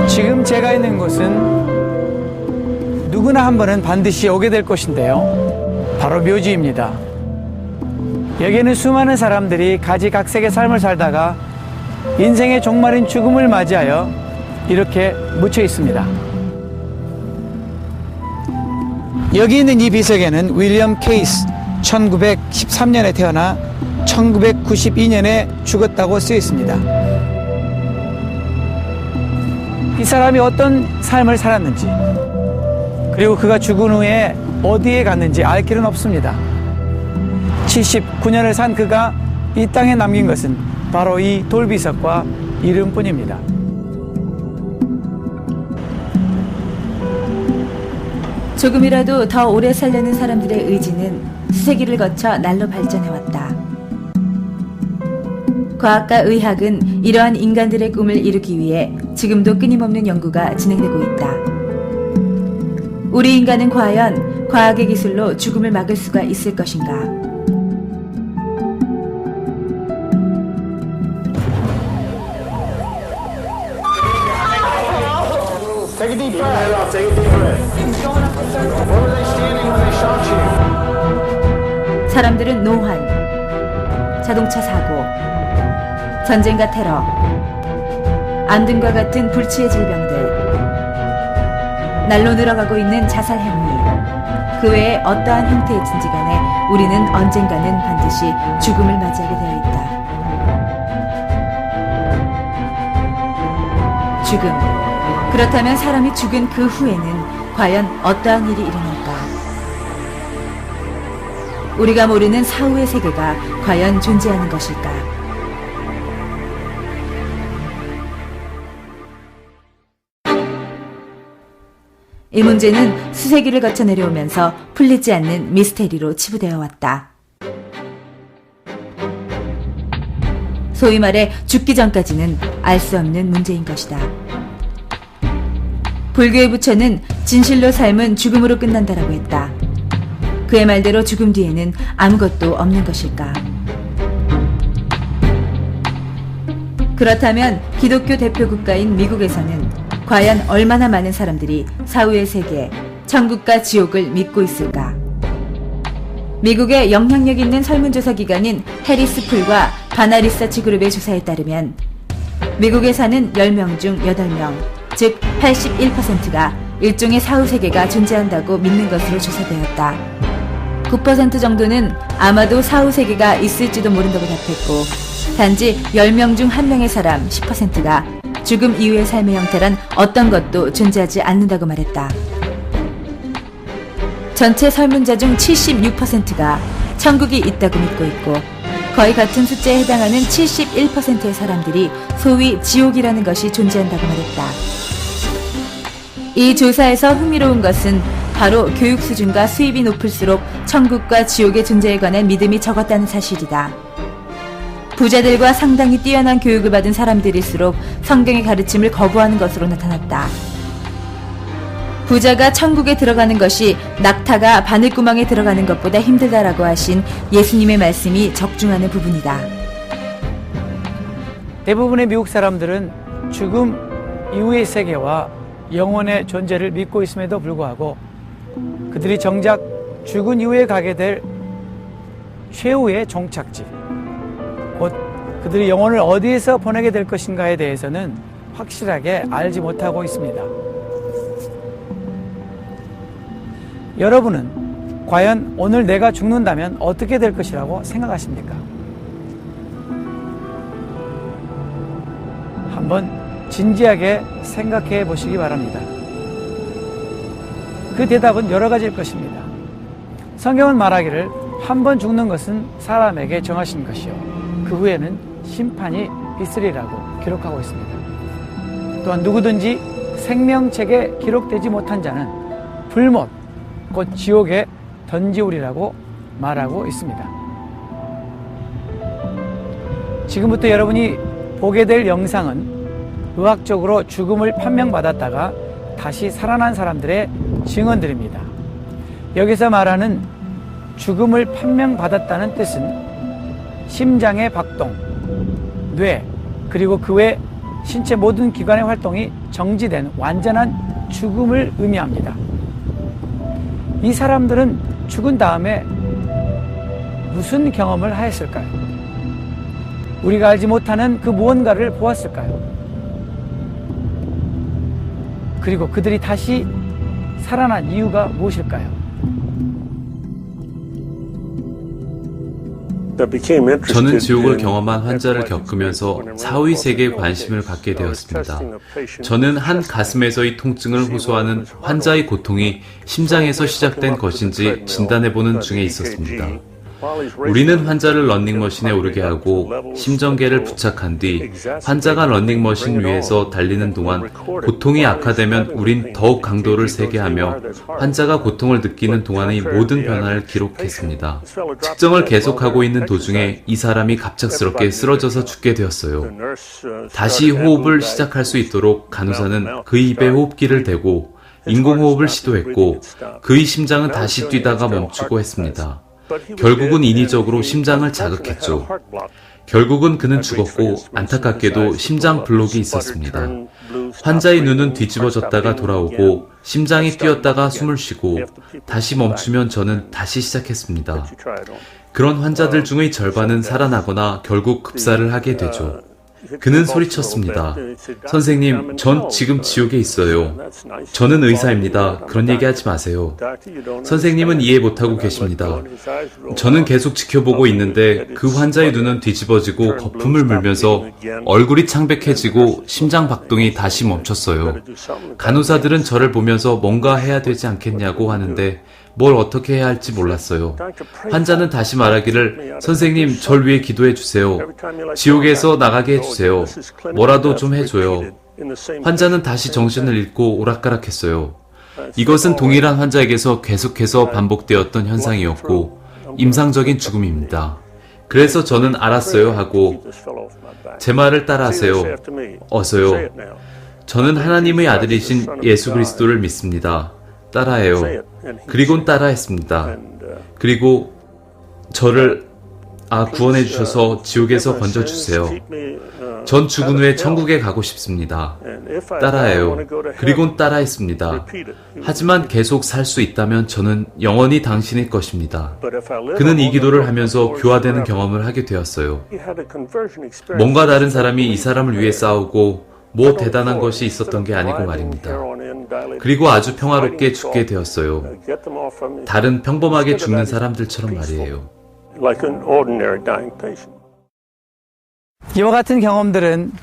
지금 제가 있는 곳은 누구나 한 번은 반드시 오게 될 곳인데요. 바로 묘지입니다. 여기에는 수많은 사람들이 가지각색의 삶을 살다가 인생의 종말인 죽음을 맞이하여 이렇게 묻혀 있습니다. 여기 있는 이 비석에는 윌리엄 케이스 1913년에 태어나 1992년에 죽었다고 쓰여 있습니다. 이 사람이 어떤 삶을 살았는지, 그리고 그가 죽은 후에 어디에 갔는지 알 길은 없습니다. 79년을 산 그가 이 땅에 남긴 것은 바로 이 돌비석과 이름뿐입니다. 조금이라도 더 오래 살려는 사람들의 의지는 수세기를 거쳐 날로 발전해왔다. 과학과 의학은 이러한 인간들의 꿈을 이루기 위해 지금도 끊임없는 연구가 진행되고 있다. 우리 인간은 과연 과학의 기술로 죽음을 막을 수가 있을 것인가? Take a deep breath. Take a deep breath. What were they standing when they shot you? 사람들은 노환, 자동차 사고, 전쟁과 테러, 암 등과 같은 불치의 질병들, 날로 늘어가고 있는 자살 행위, 그 외에 어떠한 형태이든지 간에 우리는 언젠가는 반드시 죽음을 맞이하게 되어 있다. 죽음. 그렇다면 사람이 죽은 그 후에는 과연 어떠한 일이 일어날까? 우리가 모르는 사후의 세계가 과연 존재하는 것일까? 이 문제는 수세기를 거쳐 내려오면서 풀리지 않는 미스테리로 치부되어 왔다. 소위 말해 죽기 전까지는 알 수 없는 문제인 것이다. 불교의 부처는 진실로 삶은 죽음으로 끝난다라고 했다. 그의 말대로 죽음 뒤에는 아무것도 없는 것일까? 그렇다면 기독교 대표 국가인 미국에서는 과연 얼마나 많은 사람들이 사후의 세계, 천국과 지옥을 믿고 있을까? 미국의 영향력 있는 설문조사 기관인 해리스풀과 바나 리서치 그룹의 조사에 따르면 미국에 사는 10명 중 8명, 즉 81%가 일종의 사후세계가 존재한다고 믿는 것으로 조사되었다. 9% 정도는 아마도 사후세계가 있을지도 모른다고 답했고, 단지 10명 중 1명의 사람 10%가 죽음 이후의 삶의 형태란 어떤 것도 존재하지 않는다고 말했다. 전체 설문자 중 76%가 천국이 있다고 믿고 있고, 거의 같은 숫자에 해당하는 71%의 사람들이 소위 지옥이라는 것이 존재한다고 말했다. 이 조사에서 흥미로운 것은 바로 교육 수준과 수입이 높을수록 천국과 지옥의 존재에 관한 믿음이 적었다는 사실이다. 부자들과 상당히 뛰어난 교육을 받은 사람들일수록 성경의 가르침을 거부하는 것으로 나타났다. 부자가 천국에 들어가는 것이 낙타가 바늘구멍에 들어가는 것보다 힘들다라고 하신 예수님의 말씀이 적중하는 부분이다. 대부분의 미국 사람들은 죽음 이후의 세계와 영혼의 존재를 믿고 있음에도 불구하고 그들이 정작 죽은 이후에 가게 될 최후의 종착지, 곧 그들이 영혼을 어디에서 보내게 될 것인가에 대해서는 확실하게 알지 못하고 있습니다. 여러분은 과연 오늘 내가 죽는다면 어떻게 될 것이라고 생각하십니까? 한번 진지하게 생각해 보시기 바랍니다. 그 대답은 여러 가지일 것입니다. 성경은 말하기를 한 번 죽는 것은 사람에게 정하신 것이요 그 후에는 심판이 있으리라고 기록하고 있습니다. 또한 누구든지 생명책에 기록되지 못한 자는 불못, 곧 지옥에 던지우리라고 말하고 있습니다. 지금부터 여러분이 보게 될 영상은 의학적으로 죽음을 판명받았다가 다시 살아난 사람들의 증언들입니다. 여기서 말하는 죽음을 판명받았다는 뜻은 심장의 박동, 뇌, 그리고 그 외 신체 모든 기관의 활동이 정지된 완전한 죽음을 의미합니다. 이 사람들은 죽은 다음에 무슨 경험을 하였을까요? 우리가 알지 못하는 그 무언가를 보았을까요? 그리고 그들이 다시 살아난 이유가 무엇일까요? 저는 지옥을 경험한 환자를 겪으면서 사후의 세계에 관심을 갖게 되었습니다. 저는 한 가슴에서의 통증을 호소하는 환자의 고통이 심장에서 시작된 것인지 진단해보는 중에 있었습니다. 우리는 환자를 런닝머신에 오르게 하고 심전계를 부착한 뒤 환자가 런닝머신 위에서 달리는 동안 고통이 악화되면 우린 더욱 강도를 세게 하며 환자가 고통을 느끼는 동안의 모든 변화를 기록했습니다. 측정을 계속하고 있는 도중에 이 사람이 갑작스럽게 쓰러져서 죽게 되었어요. 다시 호흡을 시작할 수 있도록 간호사는 그의 입에 호흡기를 대고 인공호흡을 시도했고 그의 심장은 다시 뛰다가 멈추고 했습니다. 결국은 인위적으로 심장을 자극했죠. 결국은 그는 죽었고 안타깝게도 심장 블록이 있었습니다. 환자의 눈은 뒤집어졌다가 돌아오고 심장이 뛰었다가 숨을 쉬고 다시 멈추면 저는 다시 시작했습니다. 그런 환자들 중의 절반은 살아나거나 결국 급사를 하게 되죠. 그는 소리쳤습니다. 선생님, 전 지금 지옥에 있어요. 저는 의사입니다. 그런 얘기 하지 마세요. 선생님은 이해 못하고 계십니다. 저는 계속 지켜보고 있는데 그 환자의 눈은 뒤집어지고 거품을 물면서 얼굴이 창백해지고 심장 박동이 다시 멈췄어요. 간호사들은 저를 보면서 뭔가 해야 되지 않겠냐고 하는데 뭘 어떻게 해야 할지 몰랐어요. 환자는 다시 말하기를 선생님, 절 위해 기도해 주세요. 지옥에서 나가게 해주세요. 뭐라도 좀 해줘요. 환자는 다시 정신을 잃고 오락가락했어요. 이것은 동일한 환자에게서 계속해서 반복되었던 현상이었고 임상적인 죽음입니다. 그래서 저는 알았어요 하고 제 말을 따라하세요. 어서요. 저는 하나님의 아들이신 예수 그리스도를 믿습니다. 따라해요. 그리곤 따라했습니다. 그리고 저를 구원해 주셔서 지옥에서 건져주세요. 전 죽은 후에 천국에 가고 싶습니다. 따라해요. 그리곤 따라했습니다. 하지만 계속 살 수 있다면 저는 영원히 당신의 것입니다. 그는 이 기도를 하면서 교화되는 경험을 하게 되었어요. 뭔가 다른 사람이 이 사람을 위해 싸우고 뭐 대단한 것이 있었던 게 아니고 말입니다. 그리고 아주 평화롭게 죽게 되었어요. 다른 평범하게 죽는 사람들처럼 말이에요. 이와 같은 경험들은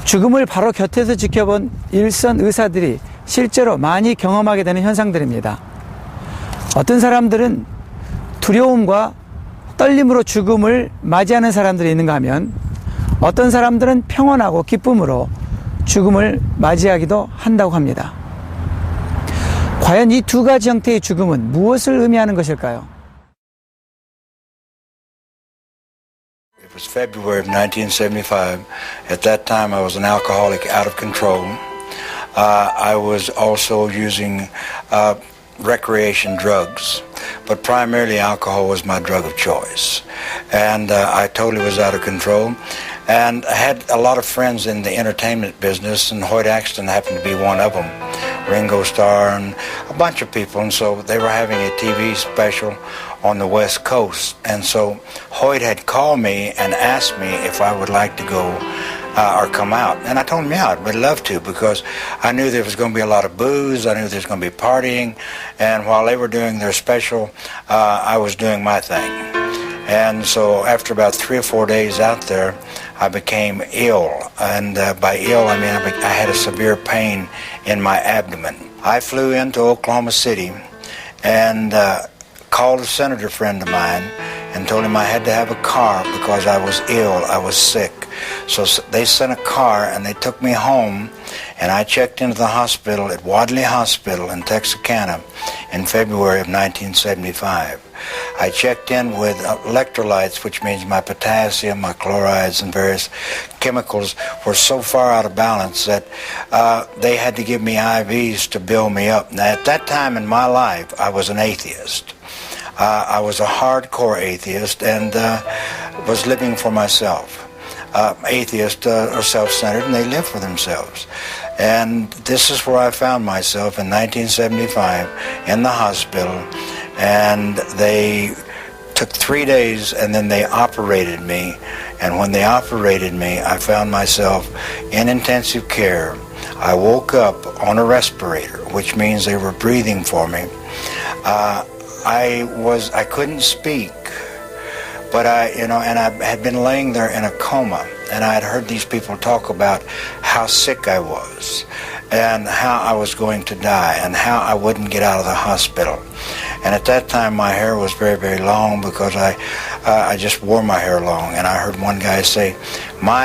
죽음을 바로 곁에서 지켜본 일선 의사들이 실제로 많이 경험하게 되는 현상들입니다. 어떤 사람들은 두려움과 떨림으로 죽음을 맞이하는 사람들이 있는가 하면 어떤 사람들은 평온하고 기쁨으로 죽음을 맞이하기도 한다고 합니다. 과연 이 두 가지 형태의 죽음은 무엇을 의미하는 것일까요? It was February of 1975. At that time I was an alcoholic out of control. I was also using recreation drugs, but primarily alcohol was my drug of choice. And I totally was out of control. And I had a lot of friends in the entertainment business, and Hoyt Axton happened to be one of them. Ringo Starr and a bunch of people, and so they were having a TV special on the West Coast. And so Hoyt had called me and asked me if I would like to go or come out. And I told him, yeah, I'd love to, because I knew there was going to be a lot of booze, I knew there was going to be partying, and while they were doing their special, I was doing my thing. And so after about 3 or 4 days out there, I became ill, and by ill I mean I had a severe pain in my abdomen. I flew into Oklahoma City and called a senator friend of mine and told him I had to have a car because I was ill, I was sick. So they sent a car and they took me home, and I checked into the hospital at Wadley Hospital in Texarkana in February of 1975. I checked in with electrolytes, which means my potassium, my chlorides, and various chemicals were so far out of balance that they had to give me IVs to build me up. Now, at that time in my life, I was an atheist. I was a hardcore atheist and was living for myself. Atheists are self-centered and they live for themselves. And this is where I found myself in 1975 in the hospital, and they took 3 days and then they operated me. And when they operated me, I found myself in intensive care. I woke up on a respirator, which means they were breathing for me. I couldn't speak, but I had been laying there in a coma, and I had heard these people talk about how sick I was and how I was going to die and how I wouldn't get out of the hospital. And at that time my hair was very, very long because I just wore my hair long. And I heard one guy say,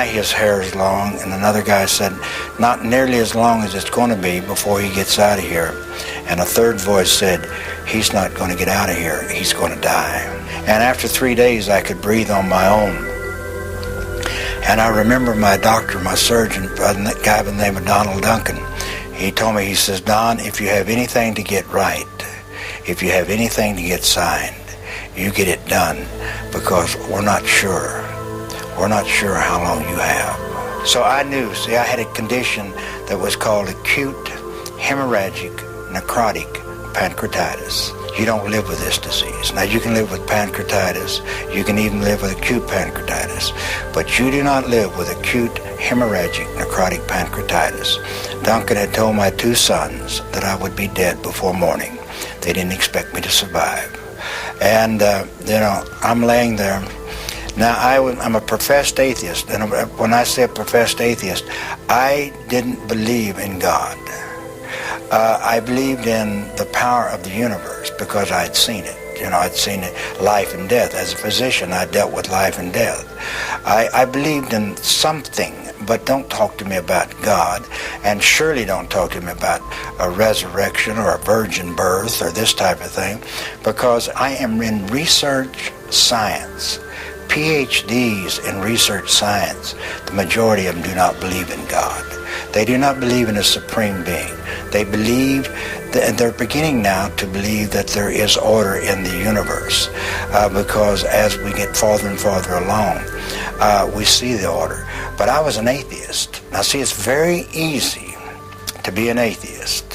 his hair is long, and another guy said, not nearly as long as it's going to be before he gets out of here. And a third voice said, he's not going to get out of here, he's going to die. And after 3 days I could breathe on my own. And I remember my doctor, my surgeon, a guy by the name of Donald Duncan, he told me, he says, Don, if you have anything to get right, if you have anything to get signed, you get it done, because we're not sure. We're not sure how long you have. So I knew, I had a condition that was called acute hemorrhagic necrotic pancreatitis. You don't live with this disease. Now, you can live with pancreatitis. You can even live with acute pancreatitis. But you do not live with acute hemorrhagic necrotic pancreatitis. Duncan had told my 2 sons that I would be dead before morning. They didn't expect me to survive. And, I'm laying there. Now, I'm a professed atheist. And when I say a professed atheist, I didn't believe in God. I believed in the power of the universe because I'd seen it. I'd seen it, life and death. As a physician, I dealt with life and death. I believed in something, but don't talk to me about God, and surely don't talk to me about a resurrection or a virgin birth or this type of thing, because I am in research science. PhDs in research science, the majority of them do not believe in God. They do not believe in a supreme being. They believe, and they're beginning now to believe that there is order in the universe, because as we get farther and farther along, we see the order. But I was an atheist. Now see, it's very easy to be an atheist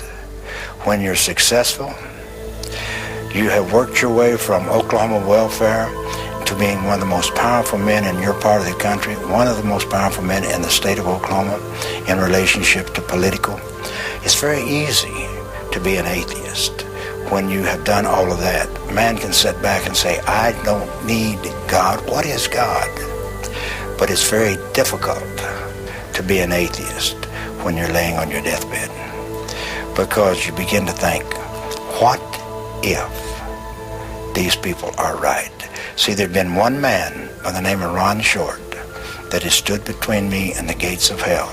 when you're successful. You have worked your way from Oklahoma welfare to being one of the most powerful men in your part of the country, one of the most powerful men in the state of Oklahoma in relationship to political. It's very easy to be an atheist when you have done all of that. Man can sit back and say, I don't need God. What is God? But it's very difficult to be an atheist when you're laying on your deathbed, because you begin to think, what if these people are right? See, there'd been one man by the name of Ron Short that has stood between me and the gates of hell.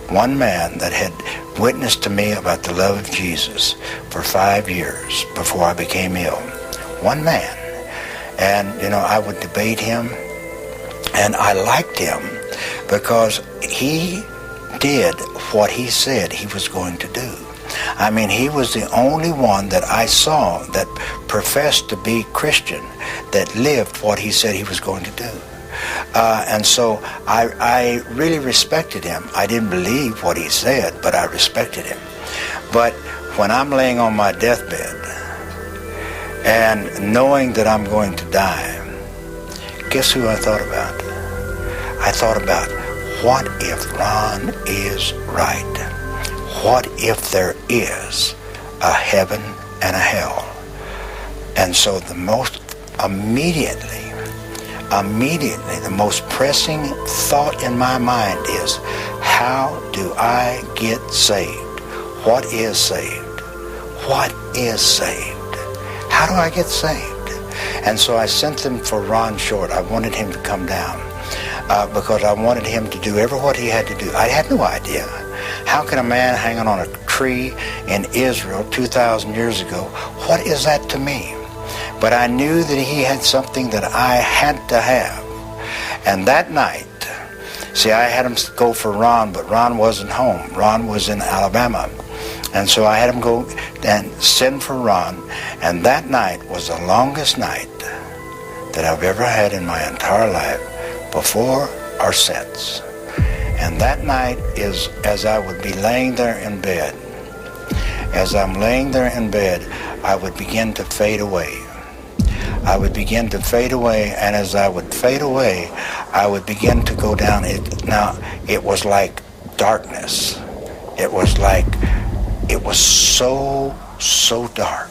One man that had witnessed to me about the love of Jesus for 5 years before I became ill. One man. And, I would debate him, and I liked him because he did what he said he was going to do. I mean, he was the only one that I saw that professed to be Christian, that lived what he said he was going to do. And so I really respected him. I didn't believe what he said, but I respected him. But when I'm laying on my deathbed and knowing that I'm going to die, guess who I thought about? I thought about, what if Ron is right? What if there is a heaven and a hell? And so the most immediately, the most pressing thought in my mind is, how do I get saved? What is saved? What is saved? How do I get saved? And so I sent them for Ron Short. I wanted him to come down because I wanted him to do what he had to do. I had no idea. How can a man hanging on a tree in Israel 2,000 years ago, what is that to me? But I knew that he had something that I had to have. And that night, see, I had him go for Ron, but Ron wasn't home. Ron was in Alabama. And so I had him go and send for Ron. And that night was the longest night that I've ever had in my entire life, before or since. And that night is as I would be laying there in bed. As I'm laying there in bed, I would begin to fade away. I would begin to fade away, and as I would fade away, I would begin to go down. Now, it was like darkness. It was so dark.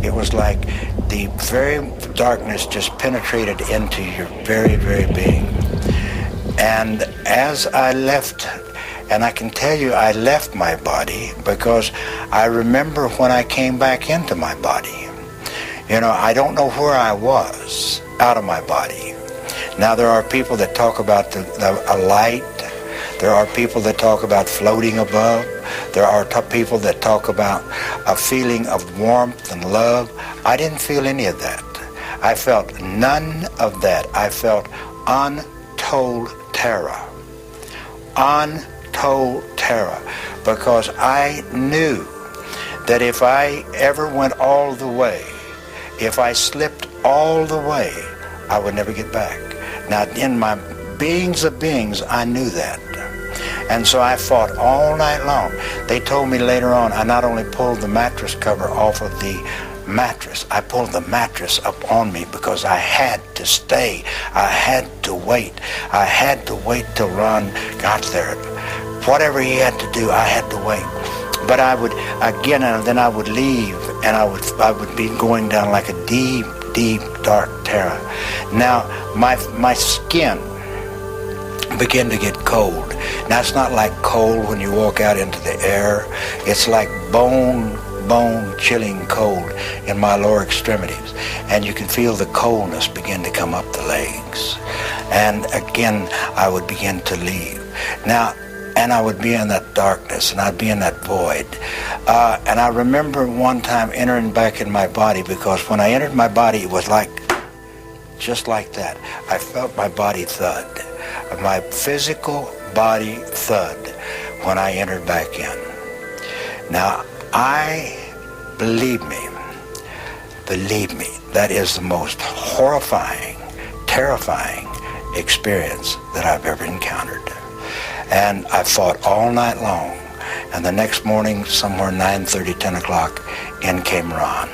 It was like the very darkness just penetrated into your very, very being. And as I left, and I can tell you I left my body because I remember when I came back into my body. You know, I don't know where I was out of my body. Now, there are people that talk about a light. There are people that talk about floating above. There are people that talk about a feeling of warmth and love. I didn't feel any of that. I felt none of that. I felt untold terror. Untold terror. Because I knew that if I ever went all the way, if I slipped all the way, I would never get back. Now, in my beings of beings, I knew that. And so I fought all night long. They told me later on, I not only pulled the mattress cover off of the mattress, I pulled the mattress up on me because I had to stay. I had to wait. I had to wait till Ron got there. Whatever he had to do, I had to wait. But I would, again, and then I would leave, and I would be going down like a deep, deep, dark terror. Now, my skin began to get cold. Now, it's not like cold when you walk out into the air. It's like bone chilling cold in my lower extremities. And you can feel the coldness begin to come up the legs. And again, I would begin to leave. Now, and I would be in that darkness, and I'd be in that void. And I remember one time entering back in my body, because when I entered my body, it was like, just like that. I felt my body thud. My physical body thud when I entered back in. Now, believe me, that is the most horrifying, terrifying experience that I've ever encountered. And I fought all night long. And the next morning, somewhere 9:30, 10 o'clock, in came Ron.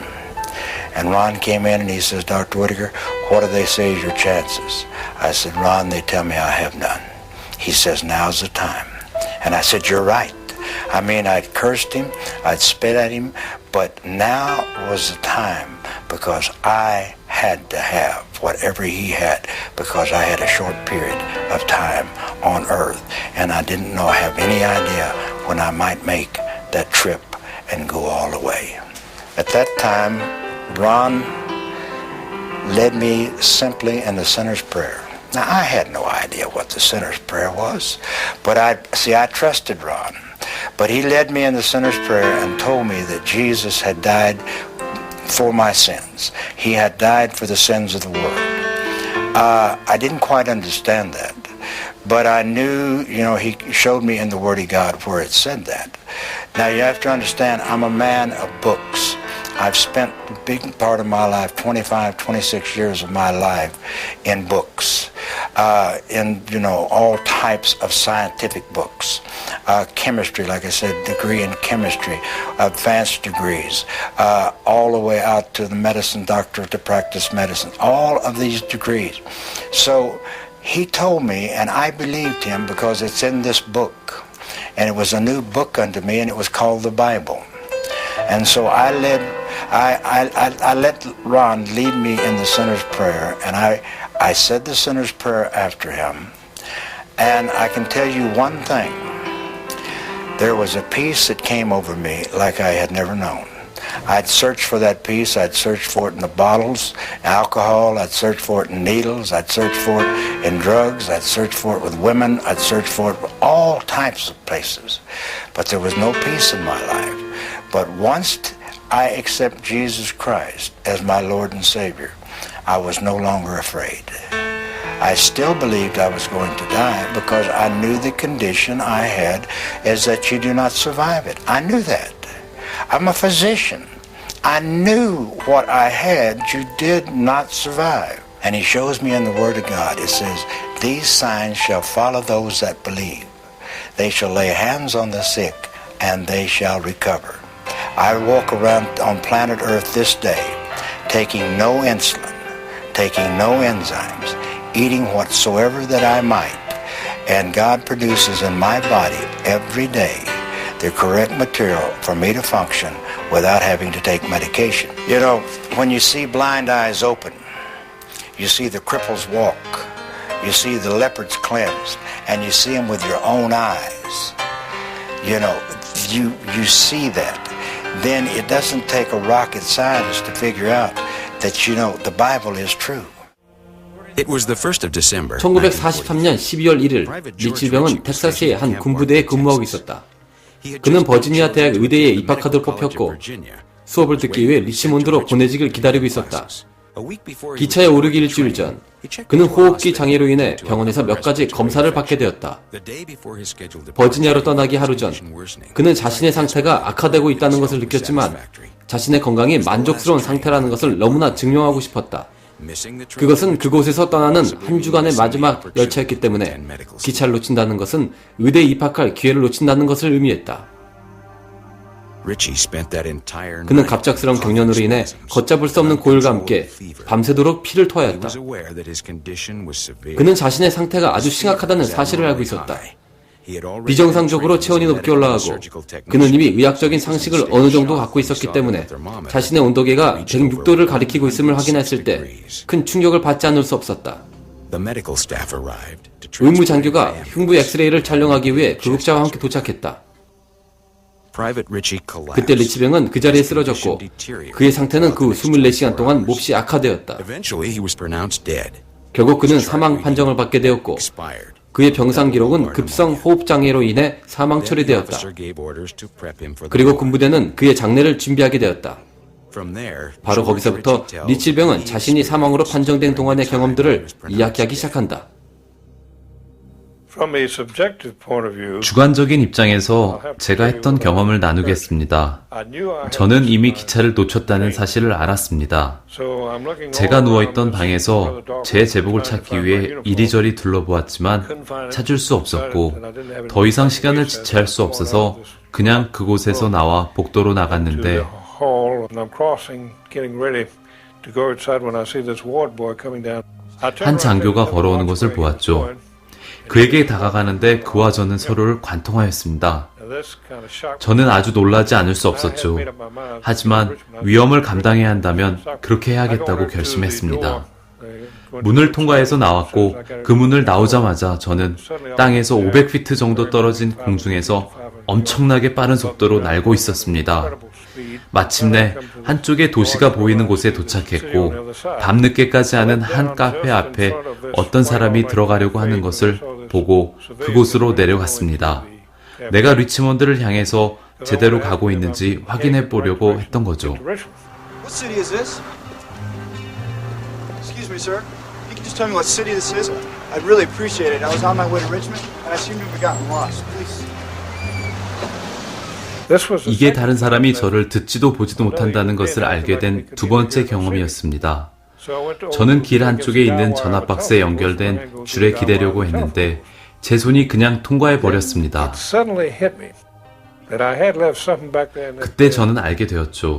And Ron came in and he says, Dr. Whitaker, what do they say is your chances? I said, Ron, they tell me I have none. He says, now's the time. And I said, you're right. I mean, I'd cursed him, I'd spit at him, but now was the time, because I had to have whatever he had, because I had a short period of time on earth, and I didn't have any idea when I might make that trip and go all the way. At that time, Ron led me simply in the sinner's prayer. Now, I had no idea what the sinner's prayer was, but I trusted Ron. But he led me in the sinner's prayer and told me that Jesus had died for my sins. He had died for the sins of the world. I didn't quite understand that, but I knew, he showed me in the Word of God where it said that. Now, you have to understand, I'm a man of books. I've spent a big part of my life, 26 years of my life, in books, in all types of scientific books. Chemistry, like I said, degree in chemistry, advanced degrees, all the way out to the medicine doctor to practice medicine, all of these degrees. So he told me, and I believed him because it's in this book, and it was a new book unto me, and it was called the Bible. And so I let Ron lead me in the sinner's prayer, and I said the sinner's prayer after him. And I can tell you one thing. There was a peace that came over me like I had never known. I'd search for that peace. I'd search for it in the bottles, alcohol. I'd search for it in needles. I'd search for it in drugs. I'd search for it with women. I'd search for it with all types of places. But there was no peace in my life. But once I accept Jesus Christ as my Lord and Savior, I was no longer afraid. I still believed I was going to die because I knew the condition I had is that you do not survive it. I knew that. I'm a physician. I knew what I had, you did not survive. And he shows me in the Word of God, it says, These signs shall follow those that believe. They shall lay hands on the sick, and they shall recover. I walk around on planet Earth this day, taking no insulin, taking no enzymes, eating whatsoever that I might, and God produces in my body every day the correct material for me to function without having to take medication. You know, when you see blind eyes open, you see the cripples walk, you see the leopards cleansed, and you see them with your own eyes. You know, you see that. Then it doesn't take a rocket scientist to figure out that, you know, the Bible is true. 1943년 12월 1일 리치병은 텍사스의 한 군부대에 근무하고 있었다. 그는 버지니아 대학 의대에 입학하도록 뽑혔고 수업을 듣기 위해 리치몬드로 보내지길 기다리고 있었다. 기차에 오르기 일주일 전, 그는 호흡기 장애로 인해 병원에서 몇 가지 검사를 받게 되었다. 버지니아로 떠나기 하루 전, 그는 자신의 상태가 악화되고 있다는 것을 느꼈지만 자신의 건강이 만족스러운 상태라는 것을 너무나 증명하고 싶었다. 그것은 그곳에서 떠나는 한 주간의 마지막 열차였기 때문에 기차를 놓친다는 것은 의대에 입학할 기회를 놓친다는 것을 의미했다. 그는 갑작스러운 경련으로 인해 걷잡을 수 없는 고열과 함께 밤새도록 피를 토하여 했다. 그는 자신의 상태가 아주 심각하다는 사실을 알고 있었다. 비정상적으로 체온이 높게 올라가고 그는 이미 의학적인 상식을 어느 정도 갖고 있었기 때문에 자신의 온도계가 106도를 가리키고 있음을 확인했을 때 큰 충격을 받지 않을 수 없었다. 의무장교가 흉부 엑스레이를 촬영하기 위해 구급차와 함께 도착했다. 그때 리치병은 그 자리에 쓰러졌고 그의 상태는 그 후 24시간 동안 몹시 악화되었다. 결국 그는 사망 판정을 받게 되었고 그의 병상 기록은 급성 호흡장애로 인해 사망 처리되었다. 그리고 군부대는 그의 장례를 준비하게 되었다. 바로 거기서부터 리치병은 자신이 사망으로 판정된 동안의 경험들을 이야기하기 시작한다. 주관적인 입장에서 제가 했던 경험을 나누겠습니다. 저는 이미 기차를 놓쳤다는 사실을 알았습니다. 제가 누워있던 방에서 제 제복을 찾기 위해 이리저리 둘러보았지만 찾을 수 없었고 더 이상 시간을 지체할 수 없어서 그냥 그곳에서 나와 복도로 나갔는데 한 장교가 걸어오는 것을 보았죠. 그에게 다가가는데 그와 저는 서로를 관통하였습니다. 저는 아주 놀라지 않을 수 없었죠. 하지만 위험을 감당해야 한다면 그렇게 해야겠다고 결심했습니다. 문을 통과해서 나왔고 그 문을 나오자마자 저는 땅에서 500피트 정도 떨어진 공중에서 엄청나게 빠른 속도로 날고 있었습니다. 마침내 한쪽에 도시가 보이는 곳에 도착했고 밤늦게까지 하는 한 카페 앞에 어떤 사람이 들어가려고 하는 것을 보고 그곳으로 내려갔습니다. 내가 리치몬드를 향해서 제대로 가고 있는지 확인해 보려고 했던 거죠. What city is this? Excuse me, sir. You can just tell me what city this is? I'd really appreciate it. I was on my way to Richmond and I seem to have gotten lost. Please. 이게 다른 사람이 저를 듣지도 보지도 못한다는 것을 알게 된 두 번째 경험이었습니다. 저는 길 한쪽에 있는 전화박스에 연결된 줄에 기대려고 했는데 제 손이 그냥 통과해 버렸습니다. 그때 저는 알게 되었죠.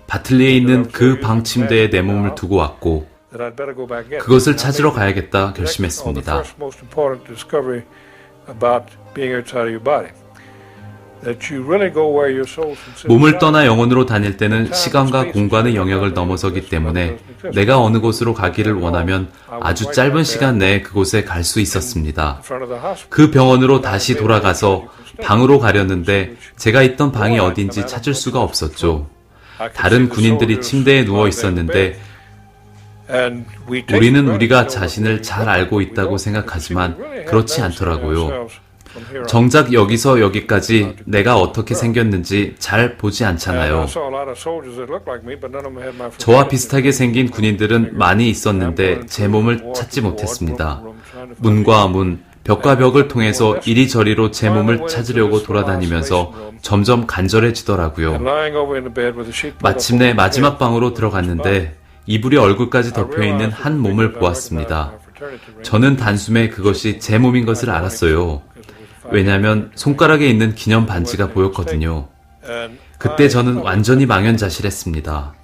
바틀리에 있는 그 방 침대에 내 몸을 두고 왔고 그것을 찾으러 가야겠다 결심했습니다. 몸을 떠나 영혼으로 다닐 때는 시간과 공간의 영역을 넘어서기 때문에 내가 어느 곳으로 가기를 원하면 아주 짧은 시간 내에 그곳에 갈 수 있었습니다. 그 병원으로 다시 돌아가서 방으로 가려는데 제가 있던 방이 어딘지 찾을 수가 없었죠. 다른 군인들이 침대에 누워 있었는데 우리는 우리가 자신을 잘 알고 있다고 생각하지만 그렇지 않더라고요. 정작 여기서 여기까지 내가 어떻게 생겼는지 잘 보지 않잖아요. 저와 비슷하게 생긴 군인들은 많이 있었는데 제 몸을 찾지 못했습니다. 문과 문, 벽과 벽을 통해서 이리저리로 제 몸을 찾으려고 돌아다니면서 점점 간절해지더라고요. 마침내 마지막 방으로 들어갔는데 이불이 얼굴까지 덮여있는 한 몸을 보았습니다. 저는 단숨에 그것이 제 몸인 것을 알았어요. 왜냐하면 손가락에 있는 기념 반지가 보였거든요. 그때 저는 완전히 망연자실했습니다.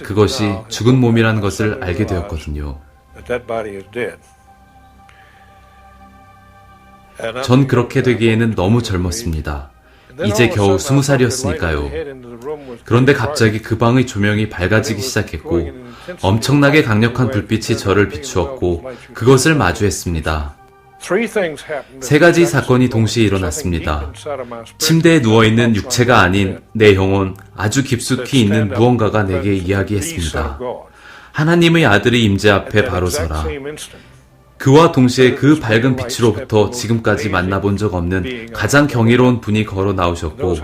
그것이 죽은 몸이라는 것을 알게 되었거든요. 전 그렇게 되기에는 너무 젊었습니다. 이제 겨우 20살이었으니까요. 그런데 갑자기 그 방의 조명이 밝아지기 시작했고 엄청나게 강력한 불빛이 저를 비추었고 그것을 마주했습니다. 세 가지 사건이 동시에 일어났습니다. 침대에 누워있는 육체가 아닌 내 영혼, 아주 깊숙이 있는 무언가가 내게 이야기했습니다. 하나님의 아들이 임재 앞에 바로 서라. 그와 동시에 그 밝은 빛으로부터 지금까지 만나본 적 없는 가장 경이로운 분이 걸어 나오셨고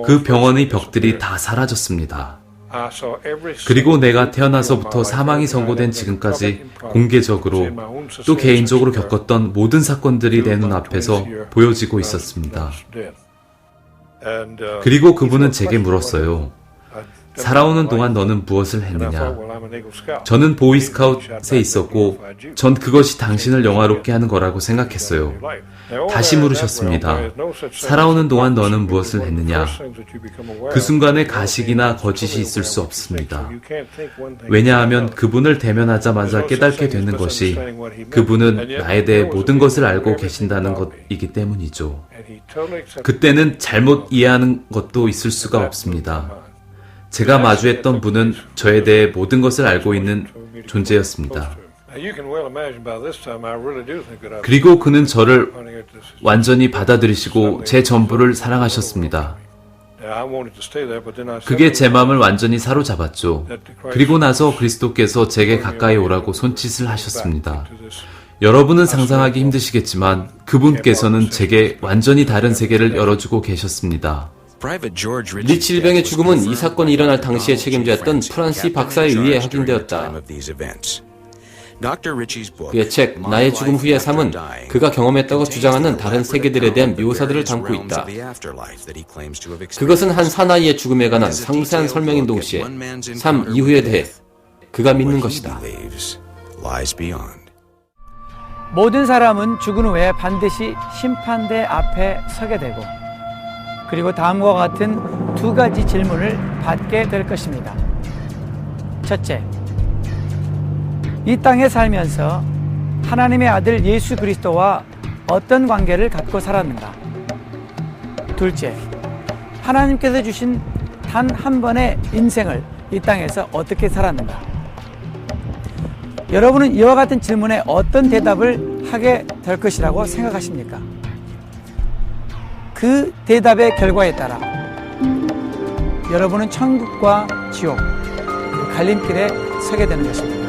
그 병원의 벽들이 다 사라졌습니다. 그리고 내가 태어나서부터 사망이 선고된 지금까지 공개적으로 또 개인적으로 겪었던 모든 사건들이 내 눈앞에서 보여지고 있었습니다. 그리고 그분은 제게 물었어요. 살아오는 동안 너는 무엇을 했느냐? 저는 보이스카웃에 있었고 전 그것이 당신을 영화롭게 하는 거라고 생각했어요. 다시 물으셨습니다. 살아오는 동안 너는 무엇을 했느냐? 그 순간에 가식이나 거짓이 있을 수 없습니다. 왜냐하면 그분을 대면하자마자 깨닫게 되는 것이 그분은 나에 대해 모든 것을 알고 계신다는 것이기 때문이죠. 그때는 잘못 이해하는 것도 있을 수가 없습니다. 제가 마주했던 분은 저에 대해 모든 것을 알고 있는 존재였습니다. 그리고 그는 저를 완전히 받아들이시고 제 전부를 사랑하셨습니다. 그게 제 마음을 완전히 사로잡았죠. 그리고 나서 그리스도께서 제게 가까이 오라고 손짓을 하셨습니다. 여러분은 상상하기 힘드시겠지만 그분께서는 제게 완전히 다른 세계를 열어주고 계셨습니다. 리치 일병의 죽음은 이 사건이 일어날 당시에 책임자였던 프란시 박사에 의해 확인되었다. 그의 책 나의 죽음 후의 삶은 그가 경험했다고 주장하는 다른 세계들에 대한 묘사들을 담고 있다. 그것은 한 사나이의 죽음에 관한 상세한 설명인 동시에 삶 이후에 대해 그가 믿는 것이다. 모든 사람은 죽은 후에 반드시 심판대 앞에 서게 되고 그리고 다음과 같은 두 가지 질문을 받게 될 것입니다. 첫째, 이 땅에 살면서 하나님의 아들 예수 그리스도와 어떤 관계를 갖고 살았는가? 둘째, 하나님께서 주신 단 한 번의 인생을 이 땅에서 어떻게 살았는가? 여러분은 이와 같은 질문에 어떤 대답을 하게 될 것이라고 생각하십니까? 그 대답의 결과에 따라 여러분은 천국과 지옥, 그 갈림길에 서게 되는 것입니다.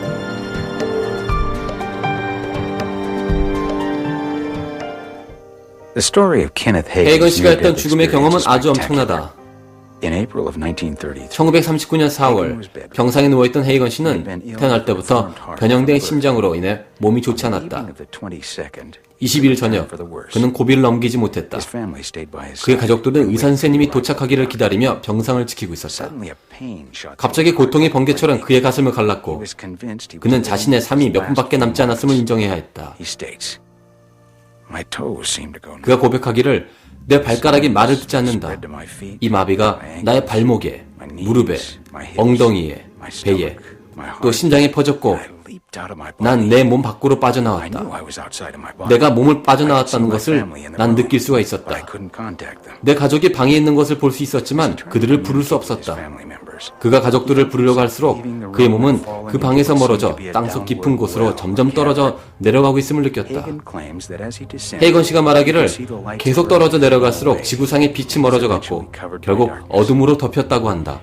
헤이건 씨가 했던 죽음의 경험은 아주 엄청나다. 1939년 4월 병상에 누워있던 헤이건 씨는 태어날 때부터 변형된 심장으로 인해 몸이 좋지 않았다. 22일 저녁 그는 고비를 넘기지 못했다. 그의 가족들은 의사 선생님이 도착하기를 기다리며 병상을 지키고 있었다. 갑자기 고통의 번개처럼 그의 가슴을 갈랐고 그는 자신의 삶이 몇 분밖에 남지 않았음을 인정해야 했다. 그가 고백하기를 내 발가락이 말을 듣지 않는다. 이 마비가 나의 발목에, 무릎에, 엉덩이에, 배에, 또 심장에 퍼졌고 난 내 몸 밖으로 빠져나왔다. 내가 몸을 빠져나왔다는 것을 난 느낄 수가 있었다. 내 가족이 방에 있는 것을 볼 수 있었지만 그들을 부를 수 없었다. 그가 가족들을 부르려고 할수록 그의 몸은 그 방에서 멀어져 땅속 깊은 곳으로 점점 떨어져 내려가고 있음을 느꼈다. 헤이건 씨가 말하기를 계속 떨어져 내려갈수록 지구상의 빛이 멀어져 갔고 결국 어둠으로 덮였다고 한다.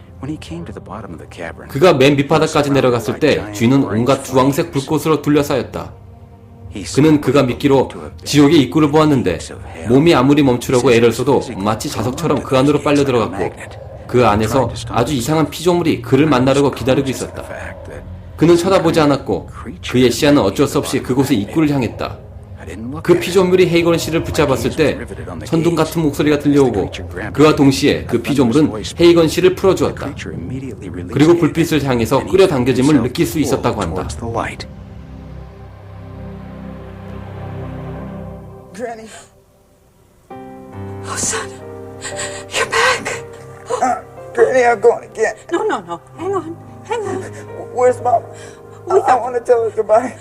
그가 맨 밑바닥까지 내려갔을 때 뒤는 온갖 주황색 불꽃으로 둘러싸였다. 그는 그가 믿기로 지옥의 입구를 보았는데 몸이 아무리 멈추려고 애를 써도 마치 자석처럼 그 안으로 빨려 들어갔고 그 안에서 아주 이상한 피조물이 그를 만나려고 기다리고 있었다. 그는 쳐다보지 않았고 그의 시야는 어쩔 수 없이 그곳의 입구를 향했다. 그 피조물이 헤이건 씨를 붙잡았을 때 천둥 같은 목소리가 들려오고 그와 동시에 그 피조물은 헤이건 씨를 풀어주었다. 그리고 불빛을 향해서 끌어당겨짐을 느낄 수 있었다고 한다. Granny. Oh, son, you're back. Granny, I'm going again. No. Hang on. Where's Mom? I want to tell her goodbye.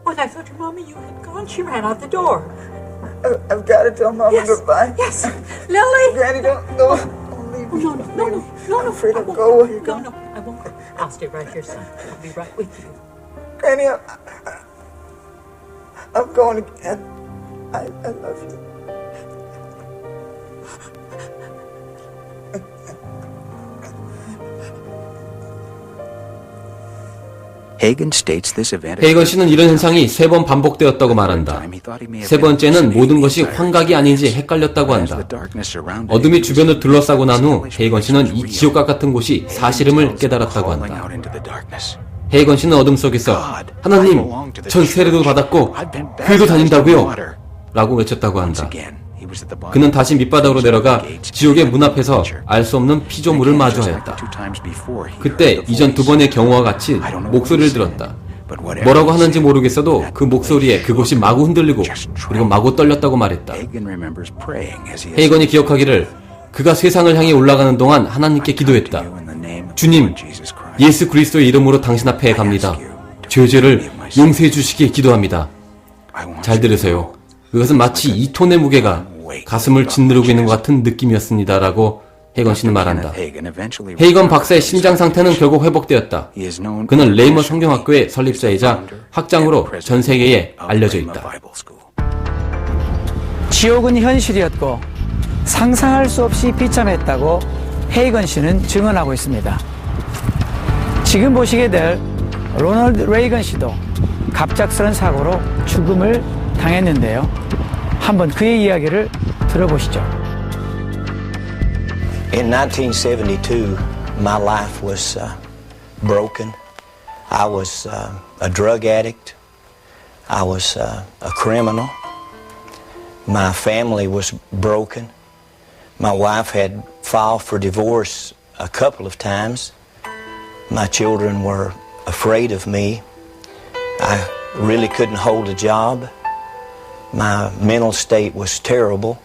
When I thought your Mama, you had gone, she ran out the door. I've got to tell Mama goodbye. Yes. Lily. Granny, don't go. Don't leave me. No. I'm afraid I'll go where you're going. No, I won't go. I'll stay right here, son. I'll be right with you. Granny, I'm going again. I love you. 헤이건 씨는 이런 현상이 3번 반복되었다고 말한다. 세 번째는 모든 것이 환각이 아닌지 헷갈렸다고 한다. 어둠이 주변을 둘러싸고 난 후 헤이건 씨는 이 지옥과 같은 곳이 사실임을 깨달았다고 한다. 헤이건 씨는 어둠 속에서 하나님, 전 세례도 받았고 교회도 다닌다고요? 라고 외쳤다고 한다. 그는 다시 밑바닥으로 내려가 지옥의 문 앞에서 알 수 없는 피조물을 마주하였다. 그때 이전 2번의 경우와 같이 목소리를 들었다. 뭐라고 하는지 모르겠어도 그 목소리에 그곳이 마구 흔들리고 그리고 마구 떨렸다고 말했다. 헤이건이 기억하기를 그가 세상을 향해 올라가는 동안 하나님께 기도했다. 주님, 예수 그리스도의 이름으로 당신 앞에 갑니다. 죄를 용서해 주시기에 기도합니다. 잘 들으세요. 그것은 마치 2톤의 무게가 가슴을 짓누르고 있는 것 같은 느낌이었습니다. 라고 헤이건 씨는 말한다. 헤이건 박사의 심장 상태는 결국 회복되었다. 그는 레이머 성경학교의 설립자이자 학장으로 전 세계에 알려져 있다. 지옥은 현실이었고 상상할 수 없이 비참했다고 헤이건 씨는 증언하고 있습니다. 지금 보시게 될 로널드 레이건 씨도 갑작스런 사고로 죽음을 당했는데요. 한번 그의 이야기를 들어보시죠. In 1972, my life was broken. I was a drug addict. I was a criminal. My family was broken. My wife had filed for divorce a couple of times. My children were afraid of me. I really couldn't hold a job. My mental state was terrible,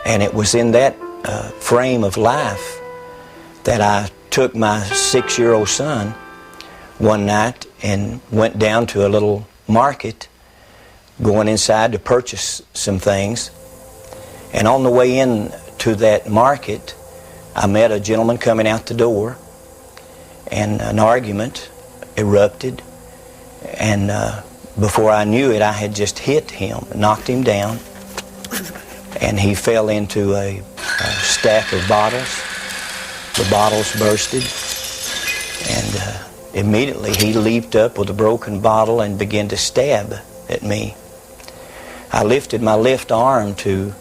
and it was in that frame of life that I took my 6-year-old son one night and went down to a little market, going inside to purchase some things. And on the way in to that market, I met a gentleman coming out the door, and an argument erupted, and before I knew it, I had just hit him, knocked him down, and he fell into a stack of bottles. The bottles bursted, and immediately he leaped up with a broken bottle and began to stab at me. I lifted my left arm to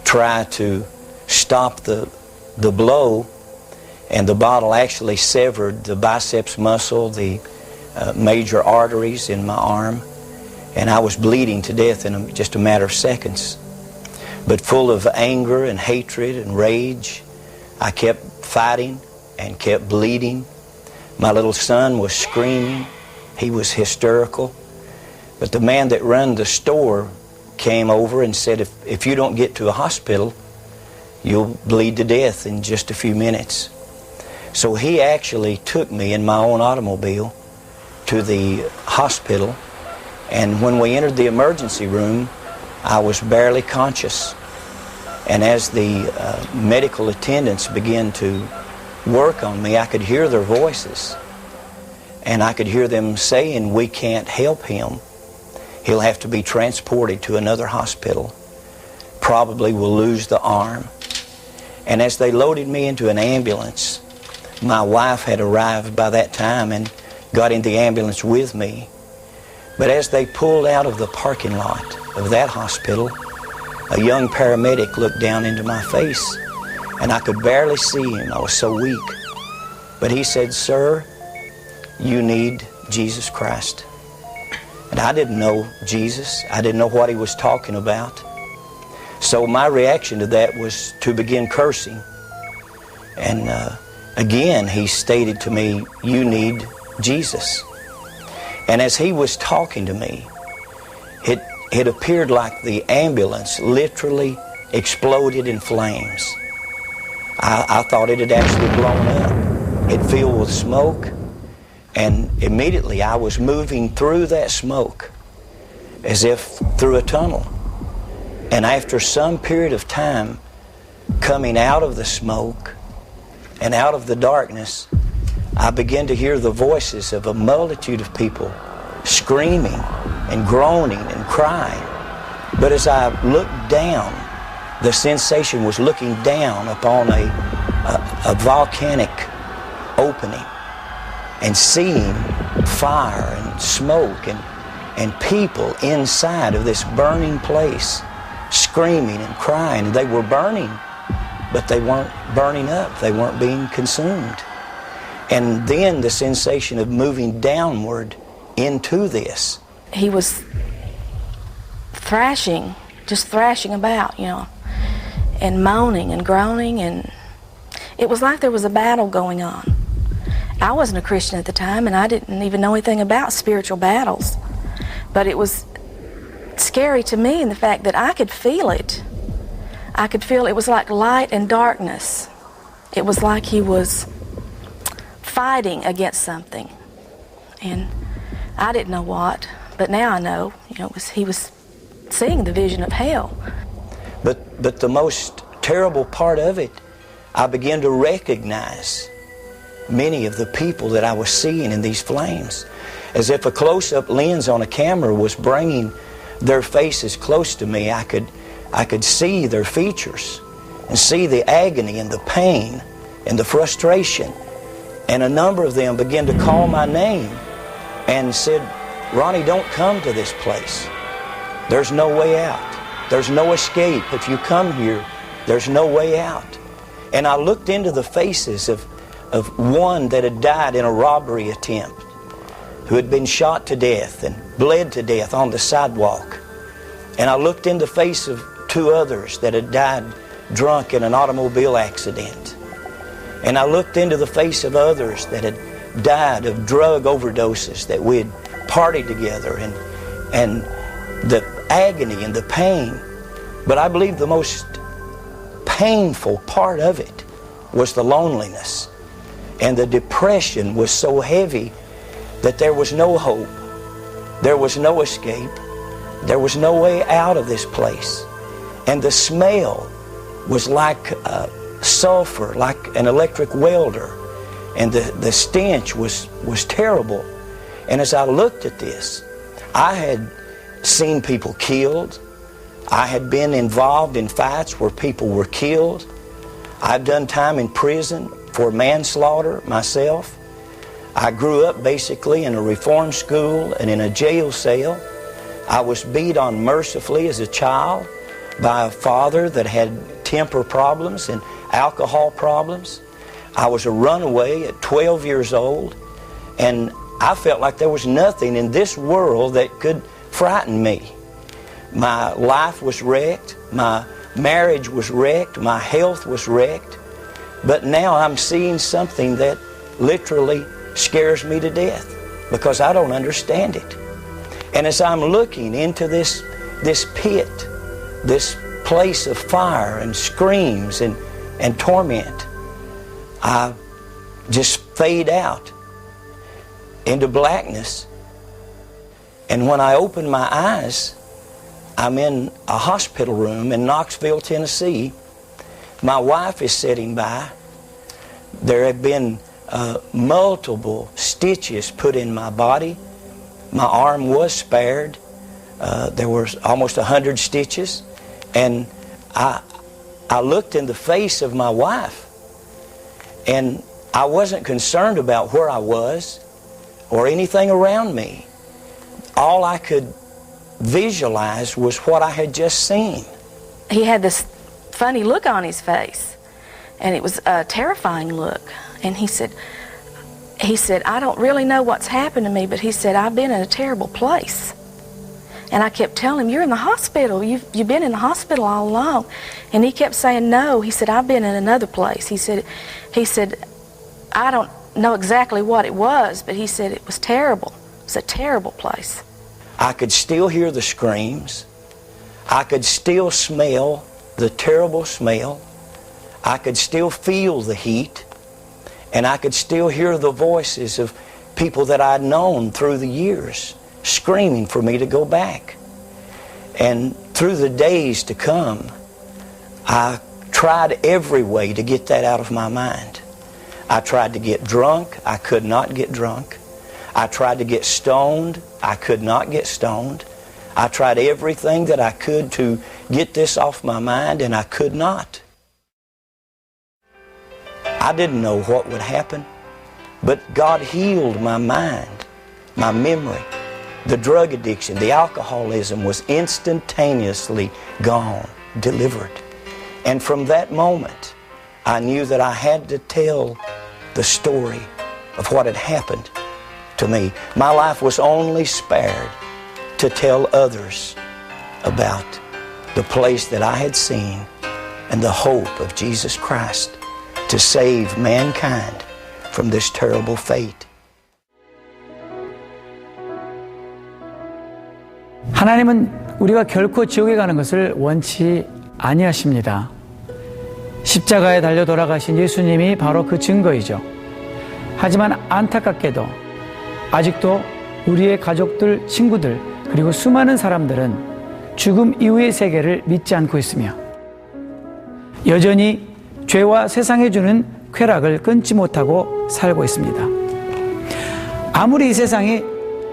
try to stop the blow, and the bottle actually severed the biceps muscle, the major arteries in my arm, and I was bleeding to death in just a matter of seconds. But full of anger and hatred and rage, I kept fighting and kept bleeding. My little son was screaming. He was hysterical. But the man that ran the store came over and said, if you don't get to a hospital, you'll bleed to death in just a few minutes. So he actually took me in my own automobile to the hospital, and when we entered the emergency room, I was barely conscious. And as the medical attendants began to work on me, I could hear their voices, and I could hear them saying, "We can't help him. He'll have to be transported to another hospital. Probably will lose the arm." And as they loaded me into an ambulance, my wife had arrived by that time and got in the ambulance with me. But as they pulled out of the parking lot of that hospital, a young paramedic looked down into my face, and I could barely see him. I was so weak. But he said, "Sir, you need Jesus Christ." And I didn't know Jesus. I didn't know what he was talking about. So my reaction to that was to begin cursing. And again, he stated to me, "You need Jesus." And as he was talking to me, it appeared like the ambulance literally exploded in flames. I thought it had actually blown up. It filled with smoke, and immediately I was moving through that smoke as if through a tunnel. And after some period of time, coming out of the smoke and out of the darkness, I began to hear the voices of a multitude of people screaming and groaning and crying. But as I looked down, the sensation was looking down upon a volcanic opening and seeing fire and smoke and people inside of this burning place screaming and crying. They were burning, but they weren't burning up. They weren't being consumed. And then the sensation of moving downward into this. He was thrashing, just thrashing about, you know, and moaning and groaning, and it was like there was a battle going on. I wasn't a Christian at the time, and I didn't even know anything about spiritual battles. But it was scary to me in the fact that I could feel it. I could feel it was like light and darkness. It was like he was fighting against something. And I didn't know what, but now I know, you know, he was seeing the vision of hell. But the most terrible part of it, I began to recognize many of the people that I was seeing in these flames. As if a close-up lens on a camera was bringing their faces close to me, I could see their features and see the agony and the pain and the frustration. And a number of them began to call my name and said, "Ronnie, don't come to this place. There's no way out. There's no escape. If you come here, there's no way out." And I looked into the faces of one that had died in a robbery attempt, who had been shot to death and bled to death on the sidewalk. And I looked in the face of two others that had died drunk in an automobile accident. And I looked into the face of others that had died of drug overdoses, that we had partied together, and the agony and the pain. But I believe the most painful part of it was the loneliness. And the depression was so heavy that there was no hope. There was no escape. There was no way out of this place. And the smell was like sulfur, like an electric welder. And the stench was terrible. And as I looked at this, I had seen people killed. I had been involved in fights where people were killed. I've done time in prison for manslaughter myself. I grew up basically in a reform school and in a jail cell. I was beat on mercifully as a child by a father that had temper problems and alcohol problems. I was a runaway at 12 years old, and I felt like there was nothing in this world that could frighten me. My life was wrecked, my marriage was wrecked, my health was wrecked, but now I'm seeing something that literally scares me to death because I don't understand it. And as I'm looking into this pit, this place of fire and screams and torment, I just fade out into blackness. And when I open my eyes, I'm in a hospital room in Knoxville, Tennessee. My wife is sitting by. There have been multiple stitches put in my body. My arm was spared. There were almost 100 stitches. And I looked in the face of my wife, and I wasn't concerned about where I was or anything around me. All I could visualize was what I had just seen. He had this funny look on his face, and it was a terrifying look. And he said, "I don't really know what's happened to me, but," he said, "I've been in a terrible place." And I kept telling him, "You're in the hospital. You've been in the hospital all along." And he kept saying, "No." He said, "I've been in another place." He said, "I don't know exactly what it was, but," he said, "it was terrible. It was a terrible place." I could still hear the screams. I could still smell the terrible smell. I could still feel the heat. And I could still hear the voices of people that I'd known through the years screaming for me to go back. And through the days to come, I tried every way to get that out of my mind. I tried to get drunk. I could not get drunk. I tried to get stoned. I could not get stoned. I tried everything that I could to get this off my mind, and I could not. I didn't know what would happen, but God healed my mind, my memory. The drug addiction, the alcoholism was instantaneously gone, delivered. And from that moment, I knew that I had to tell the story of what had happened to me. My life was only spared to tell others about the place that I had seen and the hope of Jesus Christ to save mankind from this terrible fate. 하나님은 우리가 결코 지옥에 가는 것을 원치 아니하십니다. 십자가에 달려 돌아가신 예수님이 바로 그 증거이죠. 하지만 안타깝게도 아직도 우리의 가족들, 친구들, 그리고 수많은 사람들은 죽음 이후의 세계를 믿지 않고 있으며 여전히 죄와 세상에 주는 쾌락을 끊지 못하고 살고 있습니다. 아무리 이 세상이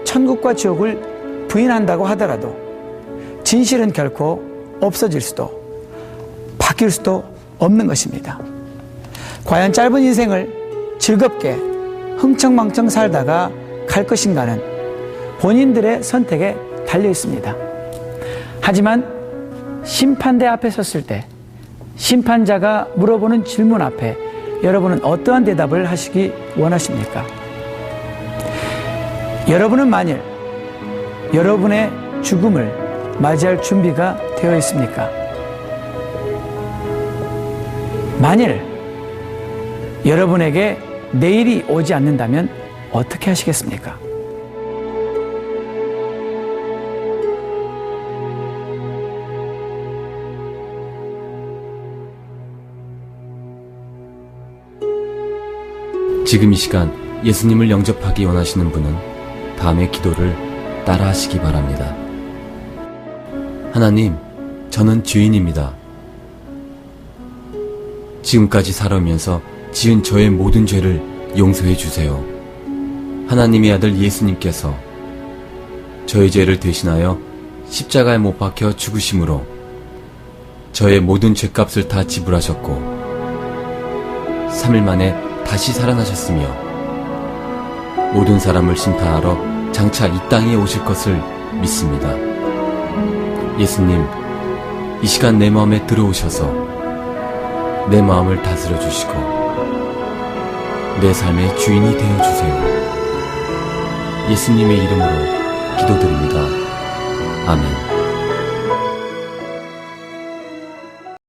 천국과 지옥을 부인한다고 하더라도 진실은 결코 없어질 수도 바뀔 수도 없는 것입니다. 과연 짧은 인생을 즐겁게 흥청망청 살다가 갈 것인가는 본인들의 선택에 달려 있습니다. 하지만 심판대 앞에 섰을 때 심판자가 물어보는 질문 앞에 여러분은 어떠한 대답을 하시기 원하십니까? 여러분은 만일 여러분의 죽음을 맞이할 준비가 되어 있습니까? 만일 여러분에게 내일이 오지 않는다면 어떻게 하시겠습니까? 지금 이 시간 예수님을 영접하기 원하시는 분은 다음의 기도를 따라 하시기 바랍니다. 하나님, 저는 죄인입니다. 지금까지 살아오면서 지은 저의 모든 죄를 용서해 주세요. 하나님의 아들 예수님께서 저의 죄를 대신하여 십자가에 못 박혀 죽으심으로 저의 모든 죄값을 다 지불하셨고 3일 만에 다시 살아나셨으며 모든 사람을 심판하러 장차 이 땅에 오실 것을 믿습니다. 예수님, 이 시간 내 마음에 들어오셔서 내 마음을 다스려 주시고 내 삶의 주인이 되어 주세요. 예수님의 이름으로 기도드립니다. 아멘.